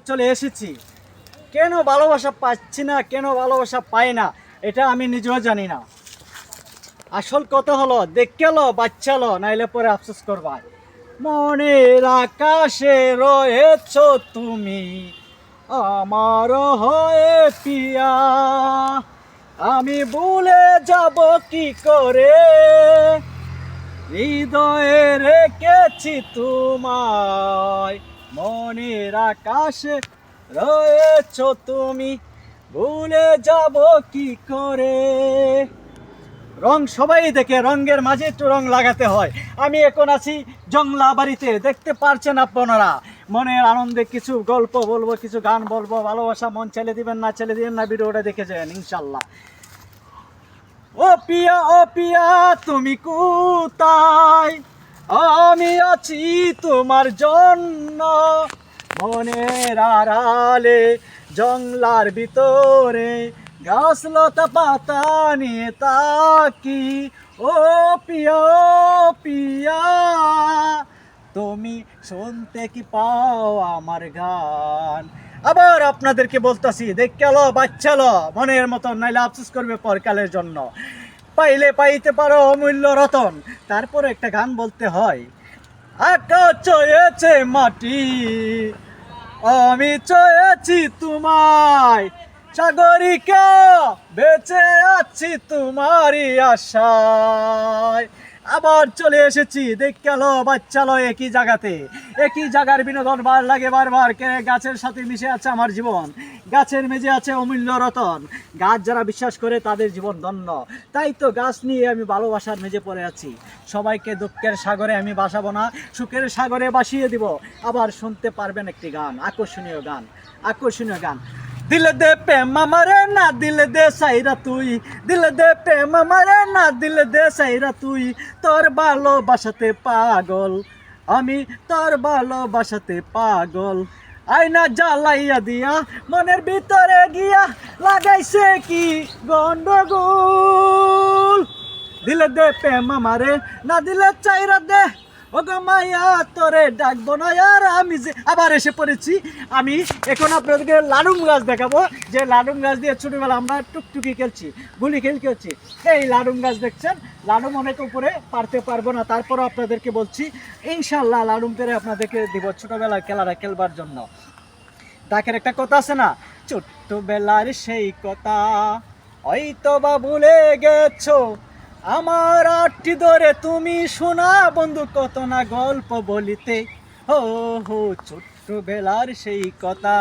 চলে এসেছি। কেন ভালোবাসা পাচ্ছি না, কেন ভালোবাসা পাই না, এটা আমি নিজেও জানি না। আসল কথা হলো, দেখলো বাচ্চালো, নাইলে পরে আফসোস করবা। মনের আকাশে রয়েছ তুমি, আমার হয়ে পিয়া, আমি ভুলে যাব কি করে, হৃদয়ে রেখেছি তোমায়। মনের আকাশে রয়েছ তুমি, ভুলে যাব কি করে। রং সবাই দেখে, রঙের মাঝে একটু রং লাগাতে হয়। আমি এখন আছি জংলা বাড়িতে, দেখতে পারছেন আপনারা। মনের আনন্দে কিছু গল্প বলবো, কিছু গান বলবো। ভালোবাসা মন ছেলে দিবেন না, ছেলে দিবেন না, ভিডিওটা দেখে যান ইনশাল্লাহ। ও পিয়া তুমি কোথায়, আমি আছি তোমার জন্য। মনের আড়ালে জংলার ভিতরে, গাছ লতা পাতা নিয়ে তাকি। ও পিয়া, ও পিয়া, তুমি শুনতে কি পাও আমার গান। আবার আপনাদেরকে বলতাছি, দেখলো বাচ্চালো, মনের মতন, নাইলে আফসোস করবে পরকালের জন্য। পাইলে পাইতে পারো অমূল্য রতন। তারপরে একটা গান বলতে হয়, আকাশ চয়েছে মাটি, আমি চয়েছি তোমায়। সাগরিকা বেঁচে আছি তোমারই আশায়। আবার চলে এসেছি, দেখলো বাচ্চালো, একই জায়গাতে, একই জায়গার বিনোদন বার লাগে বারবার। কে গাছের সাথে মিশে আছে আমার জীবন, গাছের মেঝে আছে অমূল্য রতন। গাছ যারা বিশ্বাস করে তাদের জীবন ধন্য। তাই তো গাছ নিয়ে আমি ভালোবাসার মেঝে পড়ে আছি। সবাইকে দুঃখের সাগরে আমি ভাসাবো না, সুখের সাগরে ভাসিয়ে দিব। আবার শুনতে পারবেন একটি গান, আকর্ষণীয় গান, আকর্ষণীয় গান। দিলে দে প্রেম আমারে, না দিলে দে সাইরা তুই, দিলে দে প্রেম আমারে, না দিলে দে সাইরা তুই। তোর ভালোবাসাতে পাগল আমি, তোর ভালোবাসাতে পাগল। আয়না জ্বালাইয়া দিয়া মনের ভিতরে গিয়া, লাগাইছে কি গন্ডগোল। দিলে দে প্রেম আমারে, না দিলে চাইরা দে। ও গো মাইয়া তোরে ডাকবো না আর আমি যে। আবার এসে পড়েছি আমি। এখন আপনাদেরকে লাডুম গাছ দেখাবো, যে লাডুম গাছ দিয়ে ছোটবেলা আমরা টুকটুকি খেলছি, গুলি খেলছি। এই লাডুম গাছ দেখছেন, লাডুম অনেক উপরে, পারতে পারবো না, তারপরও আপনাদেরকে বলছি ইনশাল্লাহ লাডুম পেরে আপনাদেরকে দিব ছোটবেলার খেলাটা খেলবার জন্য। ডাকের একটা কথা আছে না, ছোট্টবেলার সেই কথা হয়তো বা ভুলে গেছো, আমার আটটি ধরে তুমি শোনা বন্ধু কত না গল্প বলিতে। হো হো ছোট্টবেলার সেই কথা।